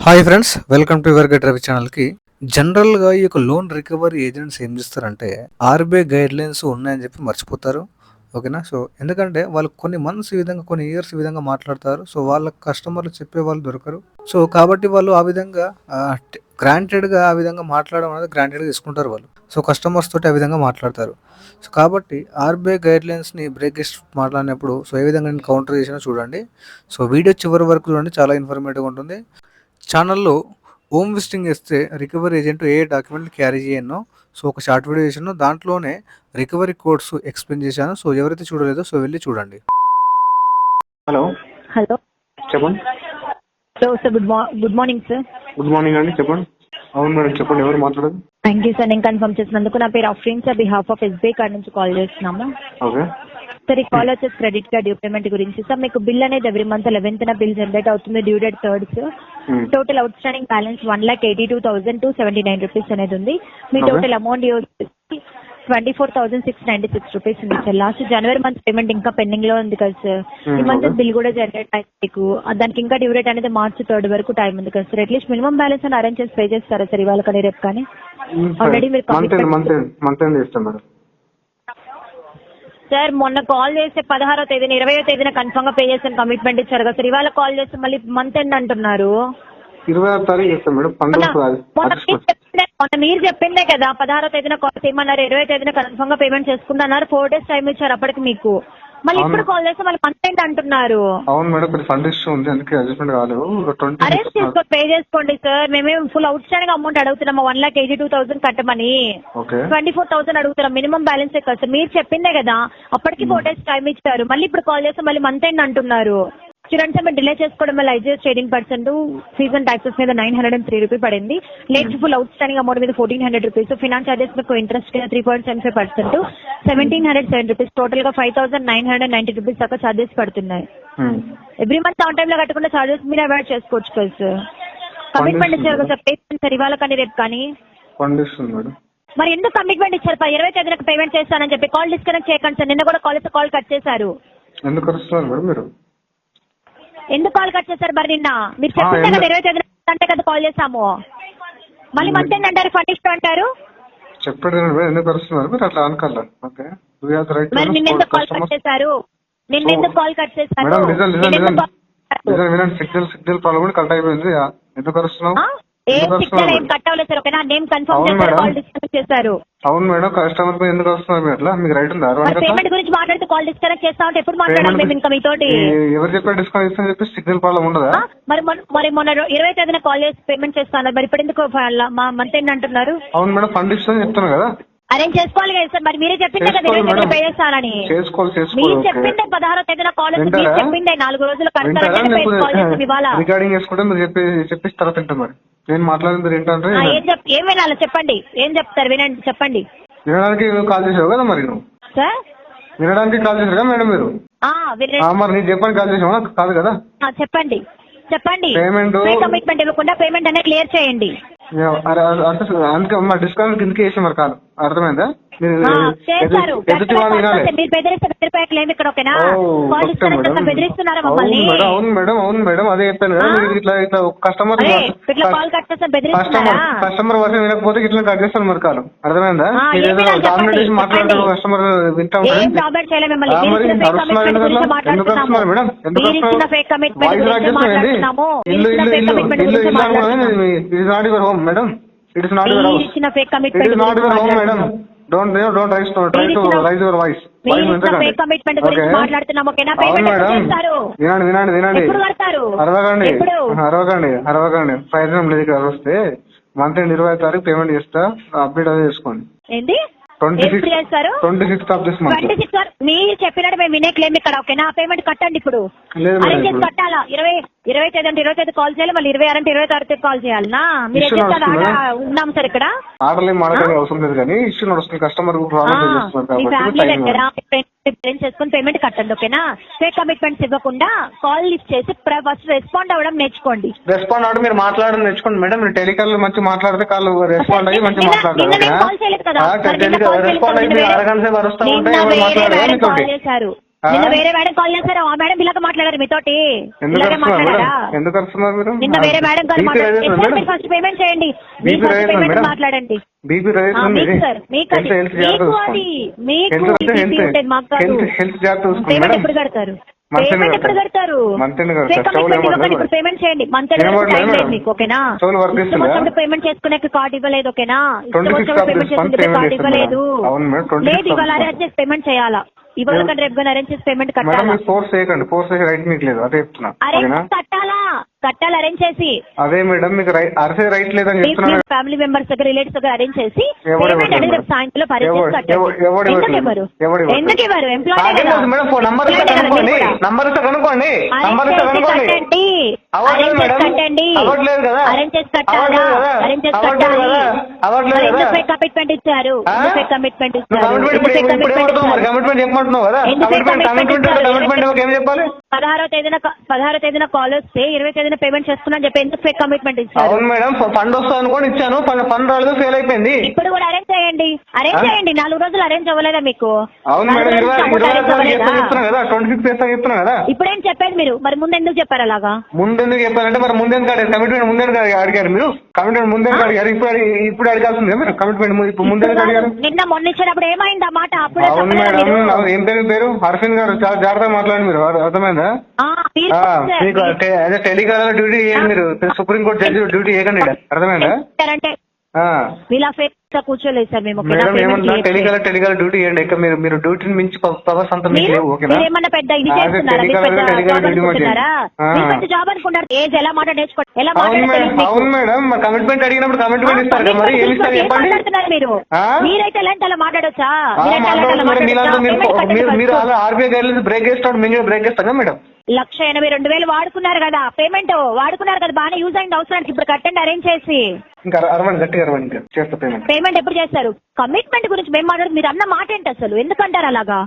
Hi friends, welcome to your get Ravi ఛానల్కి. జనరల్గా ఈ యొక్క లోన్ రికవరీ ఏజెంట్స్ ఏం చేస్తారంటే ఆర్బీఐ గైడ్ లైన్స్ ఉన్నాయని చెప్పి మర్చిపోతారు. ఓకేనా. సో ఎందుకంటే వాళ్ళు కొన్ని మంత్స్ ఈ విధంగా, కొన్ని ఇయర్స్ ఈ విధంగా మాట్లాడతారు. సో వాళ్ళ కస్టమర్లు చెప్పే వాళ్ళు దొరకరు. సో కాబట్టి వాళ్ళు ఆ విధంగా గ్రాంటెడ్గా ఆ విధంగా మాట్లాడడం అనేది గ్రాంటెడ్గా తీసుకుంటారు వాళ్ళు. సో కస్టమర్స్ తోటి ఆ విధంగా మాట్లాడతారు. సో కాబట్టి ఆర్బీఐ గైడ్ లైన్స్ని బ్రేక్ చేసి మాట్లాడినప్పుడు సో ఏ విధంగా నేను కౌంటర్ చేసినా చూడండి. సో వీడియో చివరి వరకు చూడండి, చాలా ఇన్ఫర్మేటివ్గా ఉంటుంది. ఛానల్లో హోమ్ విజిటింగ్ చేస్తే రికవరీ ఏజెంట్ ఏ డాక్యుమెంట్లు క్యారీ చేయను, సో ఒక షార్ట్ వీడియో చేశాను, దాంట్లోనే రికవరీ కోడ్స్ ఎక్స్ప్లెయిన్ చేశాను. సో ఎవరైతే చూడలేదో సో వెళ్ళి చూడండి. హలో హలో చెప్పండి. Hello sir, good morning sir. Good morning అండి, చెప్పండి. అవును మేడం, చెప్పండి. ఎవరు మాట్లాడదు? థ్యాంక్ యూ సార్, నేను కన్ఫర్మ్ చేసినందుకు. నా పేరు Afreen sir, behalf of SBI card నుంచి కాల్ చేస్తున్నాము. ఓకే సార్, ఈ కాల్ వచ్చేసి క్రెడిట్ కార్డ్ డ్యూ పేమెంట్ గురించి. సార్, మీకు బిల్ అనేది every month 11th bill generate అవుతుంది, due date 3rd sir. Total outstanding balance 1,82,279 rupees అనేది ఉంది. మీ టోటల్ అమౌంట్ 24,696 రూపీస్ ఉంది సార్. లాస్ట్ జనవరి మంత్ పేమెంట్ ఇంకా పెండింగ్ లో ఉంది కదా సార్. ఈ మంత్ బిల్ కూడా జనరేట్ అయింది మీకు. దానికి ఇంకా డ్యూ డేట్ అనేది March 3rd వరకు టైం ఉంది కదా సార్. అట్లీస్ట్ మినిమం బ్యాలెన్స్ అని అరేంజ్ చేసి పే చేస్తారా సార్ ఇవాళ కానీ రేపు కానీ? ఆల్రెడీ మీరు మంత్ ఇస్తాం మేడం. సార్, మొన్న కాల్ చేస్తే 16వ తేదీన 20వ తేదీన కన్ఫర్మ్ గా పే చేసిన కమిట్మెంట్ ఇచ్చారు కదా సార్. ఇవాళ కాల్ చేస్తే మళ్ళీ మంత్ ఎండ్ అంటున్నారు. 26వ తారీఖు ఇస్తాం మేడం. మొన్న మీరు చెప్పిందే కదా 16వ తేదీన కాల్ చేయమన్నారు, 20వ తేదీన కన్ఫర్మ్ గా పేమెంట్ చేసుకుంటున్నారు. 4 days టైం ఇచ్చారు అప్పటికి మీకు. మళ్ళీ ఇప్పుడు కాల్ చేస్తే మళ్ళీ మంత్ ఎండ్ అంటున్నారు. అవును మేడం, కొంచెం ఫండ్ ఇష్యూ ఉంది, అందుకే అడ్జస్ట్మెంట్ కాలేదు. అరేంజ్ చేసుకొని పే చేసుకోండి సార్. మేమేం ఫుల్ అవుట్ స్టాండింగ్ అమౌంట్ అడుగుతున్నాము, 1,82,000 కట్టమని. 24,000 అడుగుతున్నాం. మినిమం బ్యాలెన్స్ కదా సార్. మీరు చెప్పిందే కదా అప్పటికి 4 days టైం ఇచ్చారు. మళ్ళీ ఇప్పుడు కాల్ చేస్తే మళ్ళీ మంత్ ఎండ్ అంటున్నారు. చూడండి సార్, మీరు డిలే చేసుకోవడం వల్ల ఐజీఎస్ 18%, ఫీజ్ అండ్ టాక్సెస్ మీద 903 రూపీ పడింది. Late full out standing amount మీద 1,400 రూపీస్, ఫినాన్స్ చార్జెస్ మీకు ఇంట్రెస్ట్ కింద 3.75%, 1,707 రూపీస్, టోటల్ గా 5,990 రూపీస్ దాకా చార్జెస్ పడుతున్నాయి. ఎవ్రీ మంత్ ఆన్ టైమ్ లో కట్టకుండా చార్జెస్ మీరు అవాయిడ్ చేసుకోవచ్చు కదా సార్. కమిట్మెంట్ ఇచ్చారు కదా సార్, పేమెంట్ సార్ ఇవాళ కానీ రేపు కానీ. మరి ఎందుకు కమిట్మెంట్ ఇచ్చారు? 20వ తేదీకి పేమెంట్ చేస్తానని చెప్పి కాల్ డిస్కనెక్ట్ చేయకండి సార్. నిన్న కూడా కాల్ కట్ చేశారు. ఎందుకు కాల్ కట్ చేశారు మరి? నిన్న మీరు చెప్పిందే కదా 20వ తేదీ అంటే కదా కాల్ చేసాము. మళ్ళీ మంత్ ఎండ్ అంటారు, ఫండ్ ఇష్టం అంటారు. చెప్పండి ఎందుకు వస్తున్నారు మీరు అట్లా అనుకోవాలి. ఓకే, మరి నిన్న ఎందుకు కాల్ కట్ చేశారు? సిగ్నల్ ప్రాబ్లం కూడా కట్ అయిపోయింది. ఎందుకు వస్తున్నావు? ఏం సిగ్నల్ ఏం కట్ అవ్వలేదు సార్. ఓకేనా, నేమ్ కన్ఫర్మ్ చేశారు, కాల్ డిస్కనెక్ట్ చేశారు. అవును మేడం, కస్టమర్ పై ఎందుకు వస్తున్నారు మీరు అట్లా? మీకు రైట్ ఉందా? పేమెంట్ గురించి మాట్లాడితే కాల్ డిస్కనెక్ట్ చేస్తా ఉంటే ఎప్పుడు మాట్లాడాలి మేము ఇంకా మీతోటి? ఎవరు చెప్పారు డిస్కౌంట్ ఇస్తాను చెప్పి? సిగ్నల్ ప్రాబ్లం ఉండదా? మరి మొన్న 20వ తేదీన కాల్ చేసి పేమెంట్ చేస్తాను, మరి ఇప్పుడు ఎందుకు మంత్ ఎండ్ అంటున్నారు? అవును మేడం, ఫండ్ ఇస్తాను చెప్తాను కదా. అరేంజ్ చేసుకోవాలి కదా సార్. మరి మీరే చెప్పిందే కదా 20వ తేదీన పే చేస్తానని. మీరు చెప్పిందే 16వ తేదీన కాల్ చేసి మీరు చెప్పిందే 4 రోజులు రికార్డింగ్ చేసుకుంటే మీరు చెప్పిస్తారా? తింటా మరి నేను మాట్లాడింది మీరు ఏంటంటే ఏం వినాలి చెప్పండి. ఏం చెప్తారు వినండి, చెప్పండి. వినడానికి కాల్ చేసావు కదా మరి నువ్వు సార్? వినడానికి కాల్ చేశారు కదా మేడం మీరు? మరి నేను చెప్పని కాల్ చేసావా? కాదు కదా. చెప్పండి. పేమెంట్ కమిట్మెంట్ ఇవ్వకుండా పేమెంట్ అనేది క్లియర్ చేయండి. అందుకే మా డిస్కౌంట్ కిందకి వేసి మరి కాదు, అర్థమైందా? అవును మేడం అదే చెప్పాను కదా. మీరు ఇట్లా కస్టమర్ వర్షం వినకపోతే ఇట్లా కట్ చేస్తాను మరి కాదు, అర్థమైందా? మీరు ఏదో డామినేషన్ మాట్లాడతారు, కస్టమర్ వింటా ఉంటారు. ఎందుకు వస్తున్నారు మేడం? ఎందుకు వాయిస్ రాక్ చేస్తామండి? ఇల్లు it is not your home madam. It is not your house. It is not your home madam. Don't try to raise your voice. వినండి. అరవకండి. ప్రయత్నం లేదు ఇక్కడ వస్తే మంత్ ఎండ్ 20వ తారీఖు పేమెంట్ చేస్తా, అప్డేట్ అదే చేసుకోండి. 26th of this month. మీరు చెప్పినట్టు మేము వినే క్లెయిమ్ ఇక్కడ. ఓకేనా, పేమెంట్ కట్టండి ఇప్పుడు. కట్టాలా? 20వ తేదీ అంటే 20వ తేదీ కాల్ చేయాలి, మళ్ళీ 26 అంటే 26 కాల్ చేయాలనా? మీరు ఉన్నాం సార్ ఇక్కడ. ఆర్డర్లు ఏం మాట్లాడే అవసరం లేదు కానీ ఇష్యూ నడుస్తుంది, కస్టమర్ చేసుకుని పేమెంట్ కట్టండి. ఓకేనా, ఫేక్ కమిట్మెంట్స్ ఇవ్వకుండా కాల్ లిఫ్ట్ చేసి ఫస్ట్ రెస్పాండ్ అవ్వడం నేర్చుకోండి. రెస్పాండ్ అవ్వడం మీరు మాట్లాడడం నేర్చుకోండి మేడం. మీరు టెలికాల్ మంచి మాట్లాడితే కాల్ రెస్పాండ్ అయ్యి మంచి మాట్లాడతారు. రెస్పాండ్ అయ్యి మీరు అరగంట సేపు అరుస్తా ఉంటే ఎవరు మాట్లాడారు మీతోటి? నిన్న వేరే మేడం కాల్ చేశారు, ఆ మేడం ఇలాగ మాట్లాడారు మీతోటి, ఇలాగే మాట్లాడారా? ఎందుకు వస్తున్నారు మీరు? నిన్న వేరే మేడం కాల్ మాట్లాడారు. ఫస్ట్ పేమెంట్ చేయండి, పేమెంట్ మాట్లాడండి. బీపీ పేమెంట్ ఎప్పుడు కడతారు? పేమెంట్ ఎప్పుడు కడతారు? ఇప్పుడు పేమెంట్ చేయండి. మంత్ మీకు ఓకేనా? పేమెంట్ చేసుకునే కార్డు ఇవ్వలేదు ఓకేనా? పేమెంట్ చేసుకుంటే కార్డు ఇవ్వలేదు. లేదు ఇవాళ అరేంజ్ చేసి పేమెంట్ చేయాలా? ఇవాళ కానీ రేపు కానీ అరేంజ్ చేసి పేమెంట్ కట్టాలా? కట్టాలి అరేంజ్ చేసి. అదే మేడం మీకు అరసే రైట్ లేదని చెప్తున్నాను. ఫ్యామిలీ మెంబర్స్ దగ్గర రిలేటివ్స్ దగ్గర అరేంజ్ చేసి పేమెంట్ అనేది రేపు సాయంత్రం ఎందుకు ఇవ్వరు? ఎంప్లాయీ కమిట్మెంట్ ఇచ్చారు. కమిట్మెంట్ చెప్పాలి. 16వ తేదీన కాల్ వస్తే 20వ తేదీన పేమెంట్ చేస్తున్నా చెప్పి ఎందుకు ఫేక్ కమిట్మెంట్ ఇచ్చారు? అవును మేడం, ఫండ్ వస్తుంది అనుకోని ఇచ్చాను, ఫండ్ రాలేదు, ఫెయిల్ అయిపోయింది. ఇప్పుడు కూడా అరేంజ్ చేయండి. 4 రోజులు అరేంజ్ అవ్వలేదా మీకు? అవును మేడం, 26 కదా, 26 చెప్తున్నా కదా. ఇప్పుడేం చెప్పేది మీరు? మరి ముందు ఎందుకు చెప్పారు అలాగా? ముందెందుకు చెప్పారంటే మరి ముందెందుకు కమిట్మెంట్ ముందెందుకు అడిగారు మీరు? కమిట్మెంట్ ముందెందుకు అడిగారు? ఇప్పుడు అడగాల్సింది కదా మీరు కమిట్మెంట్. ఇప్పుడు ముందెందుకు అడిగారు? నిన్న మొన్న ఇచ్చినప్పుడు ఏమైంది ఆ మాట? అప్పుడు అవును మేడం, ఏం పేరు? హర్ఫిన్ గారు, చాలా జాగ్రత్తగా మాట్లాడండి మీరు, అర్థమైందా? మీకు అదే టెలికాలర్ డ్యూటీ చేయండి మీరు, సుప్రీంకోర్టు జడ్జి డ్యూటీ చేయకండి, అర్థమైందా? కూర్చోలేదు సార్ మేము. మేడం ఏమన్నా టెలికాలర్ డ్యూటీ చేయండి. ఇక మీరు డ్యూటీని మించి పవర్స్ అంతా మీకు లేవు ఓకేనా? పెద్ద ఇది జాబ్ అనుకుంటారు. ఏజ్ ఎలా మాట నేర్చుకోండి. అవును మేడం, కమిట్మెంట్ అడిగినప్పుడు కమిట్మెంట్ ఇస్తారు కదా, మరి ఏమి ఇస్తారు చెప్పండి? మీరు మీరైతే ఎలాంటి అలా మాట్లాడొచ్చా? మీరు అలా ఆర్బీఐ గైడ్లైన్స్ బ్రేక్ చేస్తాడు, మేము బ్రేక్ చేస్తాం కదా మేడం. 1,82,000 వాడుకున్నారు కదా, పేమెంట్ వాడుకున్నారు కదా, బాగానే యూజ్ అయింది అవసరానికి. ఇప్పుడు కట్టండి అరేంజ్ చేసి. ఇంకా గట్టిగా చేస్తా పేమెంట్ ఎప్పుడు చేస్తారు? కమిట్మెంట్ గురించి మేము మాట్లాడు, మీరు అన్న మాట ఏంటి అసలు? ఎందుకంటారు అలాగా?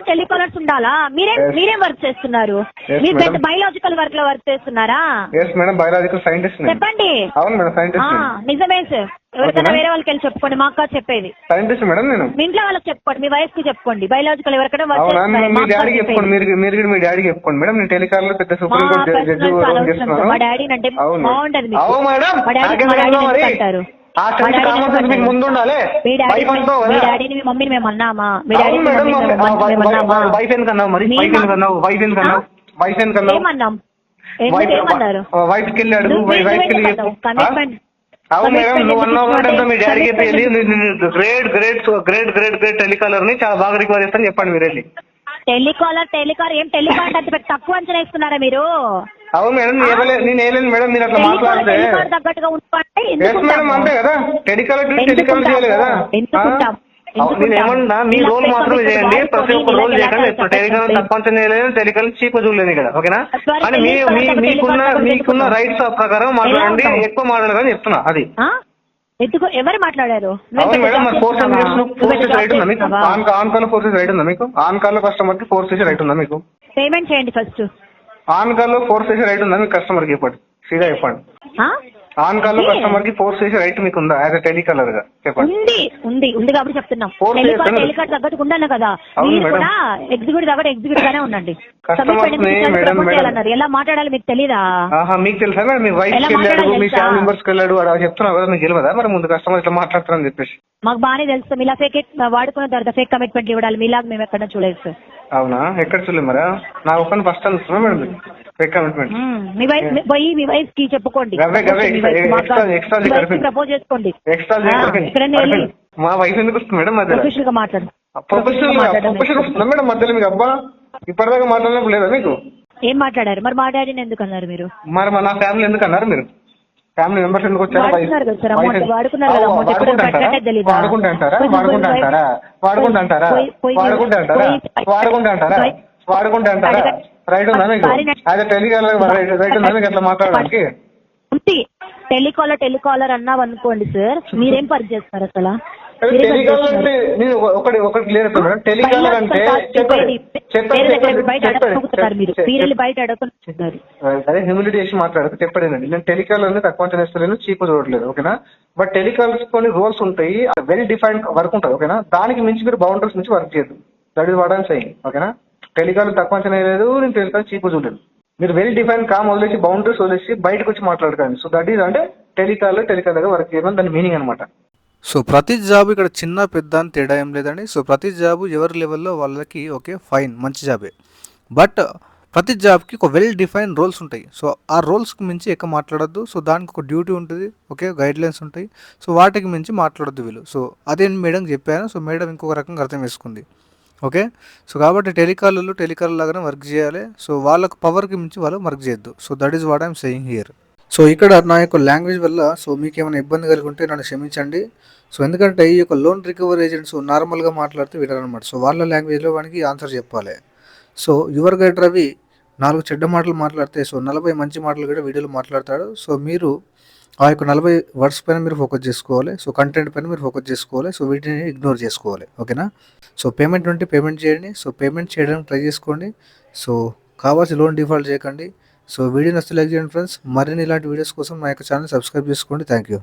టెలికాలర్స్ ఉండాలా? మీరేం వర్క్ చేస్తున్నారు? మీరు పెద్ద బయోలాజికల్ వర్క్ లో వర్క్ చేస్తున్నారా? చెప్పండి. నిజమే సార్. ఎవరికైనా వేరే వాళ్ళకి వెళ్ళి చెప్పుకోండి, మాకు కాదు చెప్పేది. సైంటిస్ట్ మేడం నేను. మీ ఇంట్లో వాళ్ళకి చెప్పుకోండి, మీ వైఫ్ కి చెప్పుకోండి. బయోలాజికల్ ఎవరికైనా వర్క్ మీ డాడీకి చెప్పుకోండి, మీరు మీ డాడీకి చెప్పుకోండి మేడం. నేను టెలికాలర్ పెద్ద సుప్రీం కోర్టు జడ్జి చేస్తున్నాను. మా డాడీ అంటే బాగుంటది. అంటారు ముందు ఉండాలి. మీ డాడీని మీ మమ్మీని మేము అన్నామా? మీ డాడీ వైఫ్ ఎందుకన్నావు? మరి వైఫ్ ఎందుకన్నావు? ఏమన్నాం? వైఫ్కి వెళ్ళి అడుగు, వైఫ్కి వెళ్ళి చెప్పు. అవును మేడం, నువ్వు అన్నావు మేడం, మీ డాడీకి వెళ్ళి గ్రేట్ టెలికాలర్ ని చాలా బాగా రికవర్ చేస్తాను చెప్పండి మీరు వెళ్ళి. టెలికాలర్ ఏం టెలికాలర్ అంటే తక్కువ అంచనా వేస్తున్నారా మీరు? అవును మేడం, నేను వేయలేను మేడం, మీరు అట్లా మాట్లాడితే. మేడం అంతే కదా, టెలికాలర్ చేయాలి కదా. నేనేమన్నా మీ రోల్ మాత్రమే చేయండి, ప్రతి ఒక్క రోల్ చేయకండి. టెలికాలర్ తక్కువ చేయలేదు, టెలికాలర్ చీప్ చూడలేదు ఇక్కడ ఓకేనా? కానీ మీకున్న రైట్స్ ప్రకారం మాట్లాడండి, ఎక్కువ మాట్లాడాలని చెప్తున్నా. అది ఎవరు మాట్లాడారు? అవును మేడం, మరి ఫోర్సెస్ రైట్ ఉందా మీకు? ఆన్ కాల్ ఫోర్సెస్ రైట్ ఉందా మీకు? ఆన్ కాల్ లో కస్టమర్ కి ఫోర్స్ చేసే రైట్ ఉందా మీకు? పేమెంట్ చేయండి ఫస్ట్. ఆన్ కాల్ లో ఫోర్స్ చేసే రైట్ ఉందా మీకు? కస్టమర్ కి చెప్పండి, సీదా చెప్పండి. ఆన్ కాల్ లో కస్టమర్ కి ఫోర్స్ చేసే రైట్ మీకు ఉందా యాజ్ టెలికాలర్ గా? చెప్పండి. ఉంది కాబట్టి చెప్తున్నాం. టెలికాలర్ తగ్గట్టు ఉండాలి కదా. ఎగ్జిక్యూటివ్ కాబట్టి ఎగ్జిక్యూటివ్ గానే ఉండండి. ఎలా మాట్లాడాలి మీకు తెలీదా? మీకు తెలుసా మేడం? మీ వైఫ్ వెళ్ళాడు, మీ ఫ్యామిలీ మెంబర్స్ వెళ్ళాడు, అలా చెప్తున్నావు కదా, మీకు తెలియదా మరి ముందు కస్టమర్ ఇట్లా మాట్లాడతారని చెప్పేసి? మాకు బాగానే తెలుసు. ఇలా ఫేక్ వాడుకున్న తర్వాత ఫేక్ కమిట్మెంట్ ఇవ్వడాలి మీలాగా మేము ఎక్కడ చూడలేదు సార్. అవునా? ఎక్కడ చూడలేదు మరి? నా ఒక్కని ఫస్ట్ అనుకున్నా మేడం ఫేక్ కమిట్మెంట్. మీ వైఫ్ కి చెప్పుకోండి, ప్రపోజ్ చేసుకోండి. మా వైఫ్ ఎందుకు వస్తుంది మేడం మధ్యలో? ప్రొఫెషనల్ గా మాట్లాడు. ప్రొఫెషనల్ వస్తుందా మేడం మధ్యలో? మీకు అబ్బా ఇప్పటిదాకా మాట్లాడినప్పుడు లేదా మీకు? ఏం మాట్లాడారు మరి? మా డాడీని ఎందుకు అన్నారు మీరు? మరి నా ఫ్యామిలీ ఎందుకు అన్నారు మీరు? ఫ్యామిలీ మెంబర్స్ ఎందుకు వచ్చారు? వాడుకుంటారా? రైట్ ఉందా మీకు? అదే టెలికాలర్ రైట్ ఉందా మీకు అట్లా మాట్లాడడానికి? టెలికాలర్ అన్నావు అనుకోండి సార్, మీరేం పని చేస్తారు అసలు? టెలికాలర్ అంటే నేను ఒకటి క్లియర్ అవుతుంది మేడం. టెలికాలర్ అంటే అదే హ్యూమిలిటీ చేసి మాట్లాడదు చెప్పడేనండి. నేను టెలికాలర్ ని తక్కువ అంచనా వేస్తలేను, చీప్ చూడట్లేదు, ఓకేనా. బట్ టెలికాలర్స్ కొన్ని రోల్స్ ఉంటాయి, వెరీ డిఫైన్డ్ వర్క్ ఉంటుంది, ఓకేనా. దానికి మించి మీరు బౌండరీస్ నుంచి వర్క్ చేయొద్దు. That is what I'm saying, ఓకేనా. టెలికాలర్ తక్కువ అంచనా వేయలేదు, నేను టెలికాలర్ చీప్ చూడలేదు. మీరు వెరీ డిఫైన్ కామ్ వదిలేసి బౌండరీస్ వదిలేసి బయటకు వచ్చి మాట్లాడకండి. సో దట్ ఈస్ అంటే టెలికాలర్ వర్క్ చేయమని దాని మీనింగ్ అనమాట. సో ప్రతి జాబ్ ఇక్కడ చిన్న పెద్ద అని తేడా ఏం లేదండి. సో ప్రతి జాబ్ ఎవరి లెవెల్లో వాళ్ళకి ఓకే ఫైన్ మంచి జాబే. బట్ ప్రతి జాబ్కి ఒక వెల్ డిఫైన్ రోల్స్ ఉంటాయి. సో ఆ రోల్స్కి మించి ఎక్కువ మాట్లాడొద్దు. సో దానికి ఒక డ్యూటీ ఉంటుంది, ఓకే, గైడ్ లైన్స్ ఉంటాయి. సో వాటికి మించి మాట్లాడొద్దు వీళ్ళు. సో అదే మేడం చెప్పాను. సో మేడం ఇంకొక రకంగా అర్థం చేసుకుంది, ఓకే. సో కాబట్టి టెలికాలర్ లాగానే వర్క్ చేయాలి. సో వాళ్ళకు పవర్కి మించి వాళ్ళు వర్క్ చేయొద్దు. So that is what I'm saying here. So ఇక్కడ నా యొక్క లాంగ్వేజ్ వల్ల సో మీకు ఏమైనా ఇబ్బంది కలిగి ఉంటే నన్ను క్షమించండి. సో ఎందుకంటే ఈ యొక్క లోన్ రికవరీ ఏజెంట్స్ నార్మల్గా మాట్లాడితే వినరనమాట. సో వాళ్ళ లాంగ్వేజ్లో వానికి ఆన్సర్ చెప్పాలి. సో యువర్ గైడ్ రవి 4 చెడ్డ మాటలు మాట్లాడితే సో 40 మంచి మాటలు కూడా వీడియోలో మాట్లాడతాడు. సో మీరు ఆ యొక్క 40 వర్డ్స్ పైన మీరు ఫోకస్ చేసుకోవాలి. సో కంటెంట్ పైన మీరు ఫోకస్ చేసుకోవాలి. సో వీటిని ఇగ్నోర్ చేసుకోవాలి, ఓకేనా. సో పేమెంట్ ఉంటే పేమెంట్ చేయండి. సో పేమెంట్ చేయడానికి ట్రై చేసుకోండి. సో కావాల్సి లోన్ డిఫాల్ట్ చేయకండి. సో వీడియో నచ్చితే లైక్ చేయండి ఫ్రెండ్స్. మరిన్ని ఇలాంటి వీడియోస్ కోసం మా యొక్క ఛానల్ సబ్స్క్రైబ్ చేసుకోండి. Thank you.